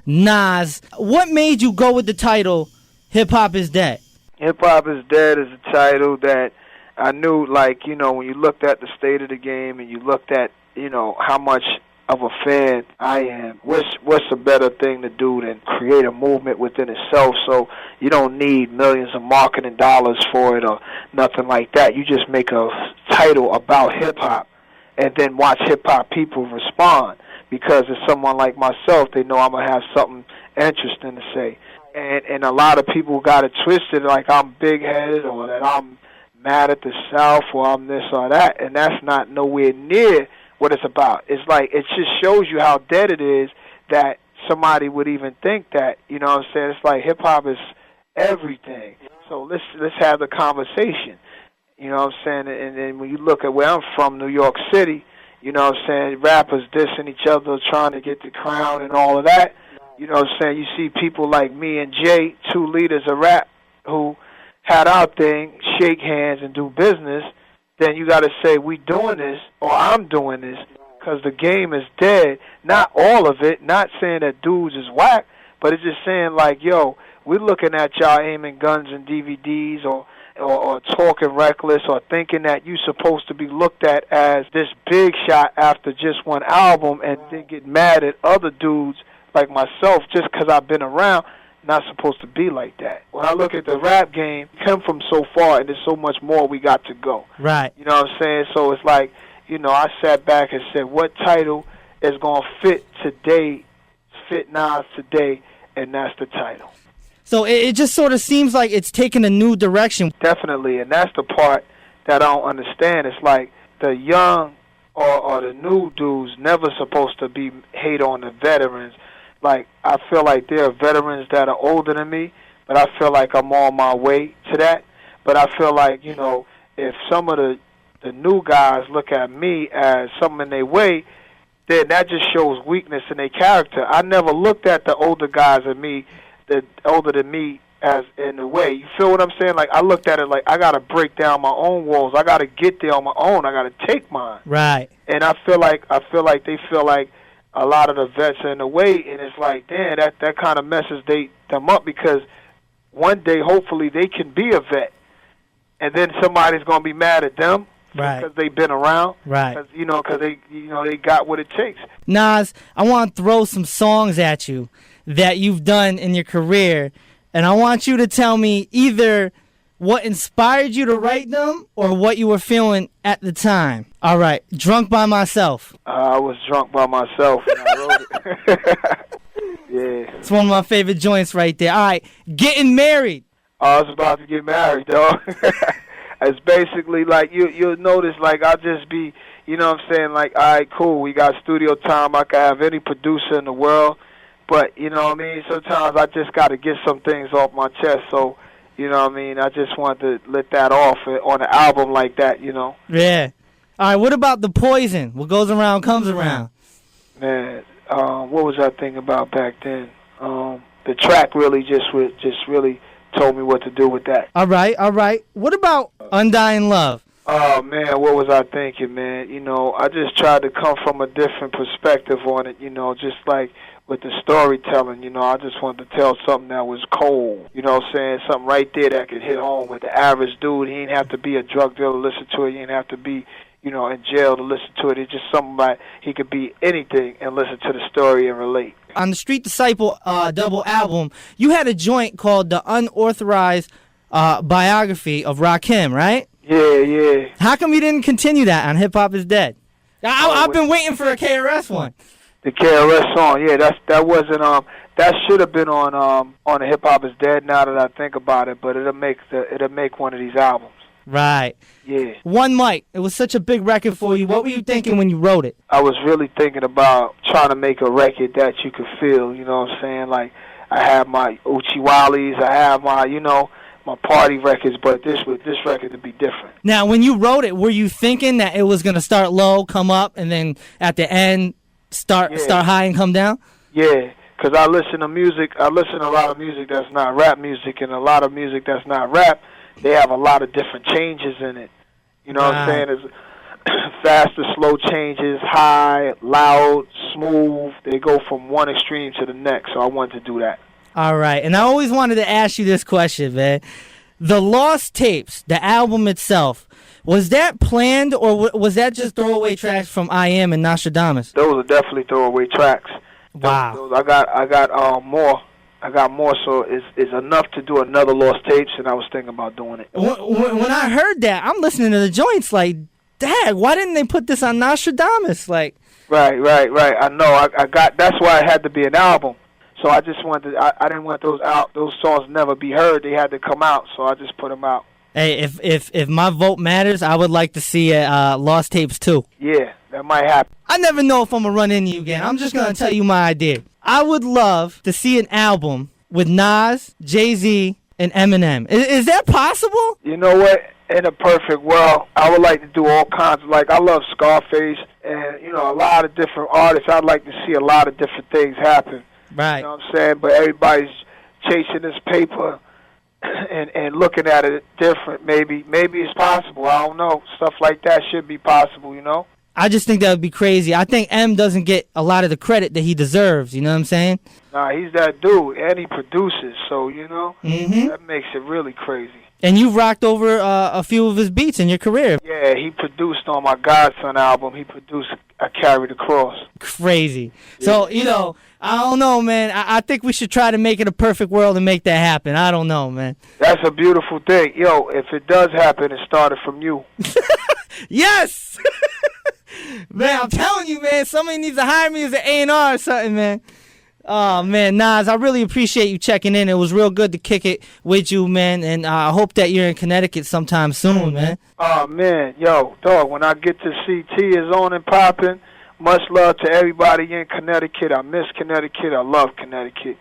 Nas. What made you go with the title Hip Hop is Dead? Hip Hop is Dead is a title that I knew, like, when you looked at the state of the game and you looked at, how much of a fan I am, what's a better thing to do than create a movement within itself? So you don't need millions of marketing dollars for it or nothing like that. You just make a title about hip-hop and then watch hip-hop people respond, because it's someone like myself, they know I'm going to have something interesting to say. And a lot of people got it twisted like I'm big-headed or that I'm mad at the South or I'm this or that, and that's not nowhere near what it's about. It's like, it just shows you how dead it is that somebody would even think that, you know what I'm saying? It's like hip-hop is everything. So let's have the conversation, you know what I'm saying? And then when you look at where I'm from, New York City, you know what I'm saying, rappers dissing each other, trying to get the crown and all of that, you know what I'm saying? You see people like me and Jay, two leaders of rap, who had our thing, shake hands and do business. Then you got to say, we doing this, or I'm doing this, because the game is dead. Not all of it, not saying that dudes is whack, but it's just saying, like, yo, we're looking at y'all aiming guns and DVDs or talking reckless or thinking that you're supposed to be looked at as this big shot after just one album, and then get mad at other dudes like myself just because I've been around. Not supposed to be like that. When I look at the rap game, come from so far, and there's so much more we got to go. Right. You know what I'm saying? So it's like, I sat back and said, what title is going to fit today, fit Nas today, and that's the title. So it just sort of seems like it's taking a new direction. Definitely, and that's the part that I don't understand. It's like the young or the new dudes never supposed to be hate on the veterans. Like, I feel like there are veterans that are older than me, but I feel like I'm on my way to that. But I feel like, if some of the new guys look at me as something in their way, then that just shows weakness in their character. I never looked at the older guys than me, the older than me, as in a way. You feel what I'm saying? Like, I looked at it like I got to break down my own walls. I got to get there on my own. I got to take mine. Right. And I feel like they feel like a lot of the vets are in the way, and it's like, damn, that kind of messes them up, because one day, hopefully, they can be a vet, and then somebody's going to be mad at them, right, because they've been around, right? Because they got what it takes. Nas, I want to throw some songs at you that you've done in your career, and I want you to tell me either what inspired you to write them or what you were feeling at the time. All right, Drunk by Myself. I was drunk by myself when I wrote it. Yeah. It's one of my favorite joints right there. All right, Getting Married. I was about to get married, dog. It's basically like, you'll notice, like, I'll just be, you know what I'm saying, like, all right, cool, we got studio time, I can have any producer in the world, but, you know what I mean, sometimes I just got to get some things off my chest, so, you know what I mean, I just wanted to let that off on an album like that, Yeah. All right, what about The Poison? What goes around comes around. Man, what was I thinking about back then? The track really just really told me what to do with that. All right. What about Undying Love? Oh, man, what was I thinking, man? I just tried to come from a different perspective on it, just like with the storytelling, I just wanted to tell something that was cold, saying something right there that could hit home with the average dude. He didn't have to be a drug dealer to listen to it. He didn't have to be, in jail to listen to it. It's just something like he could be anything and listen to the story and relate. On the Street Disciple double album, you had a joint called The Unauthorized Biography of Rakim, right? Yeah. How come you didn't continue that on Hip Hop is Dead? I've been waiting for a KRS one. The KRS song, yeah, that wasn't that should have been on the Hip Hop is Dead. Now that I think about it, but it'll make one of these albums. Right. Yeah. One Mic. It was such a big record for you. What were you thinking when you wrote it? I was really thinking about trying to make a record that you could feel. You know what I'm saying? Like, I have my Uchiwalis, I have my my party records, but this record to be different. Now, when you wrote it, were you thinking that it was gonna start low, come up, and then at the end start high and come down? Yeah, because I listen to a lot of music that's not rap music, and a lot of music that's not rap, they have a lot of different changes in it. You know what I'm saying? faster, slow changes, high, loud, smooth. They go from one extreme to the next, so I wanted to do that. All right, and I always wanted to ask you this question, man. The Lost Tapes, the album itself, was that planned or was that just throwaway tracks from I Am and Nostradamus? Those are definitely throwaway tracks. Wow. I got more. I got more, so it's enough to do another Lost Tapes, and I was thinking about doing it. When I heard that, I'm listening to the joints like, Dad, why didn't they put this on Nostradamus? Like, right. I know. I got. That's why it had to be an album. So I just wanted. I didn't want those songs never be heard. They had to come out. So I just put them out. Hey, if my vote matters, I would like to see Lost Tapes too. Yeah, that might happen. I never know if I'm gonna run into you again. I'm just gonna tell you my idea. I would love to see an album with Nas, Jay-Z, and Eminem. Is that possible? You know what? In a perfect world, I would like to do all kinds of, like, I love Scarface and, you know, a lot of different artists. I'd like to see a lot of different things happen. Right. You know what I'm saying? But everybody's chasing this paper and looking at it different. Maybe it's possible. I don't know. Stuff like that should be possible, you know? I just think that would be crazy. I think M doesn't get a lot of the credit that he deserves. You know what I'm saying? Nah, he's that dude, and he produces. So, you know, that makes it really crazy. And you've rocked over a few of his beats in your career. Yeah, he produced on my Godson album. He produced I Carry the Cross. Crazy. Yeah. So, you know, I don't know, man. I think we should try to make it a perfect world and make that happen. I don't know, man. That's a beautiful thing. Yo, if it does happen, it started from you. Yes! Man, I'm telling you, man, somebody needs to hire me as an A&R or something, man. Oh, man, Nas, I really appreciate you checking in. It was real good to kick it with you, man, and I hope that you're in Connecticut sometime soon, man. Oh, man, yo, dog, when I get to CT is on and popping, much love to everybody in Connecticut. I miss Connecticut. I love Connecticut.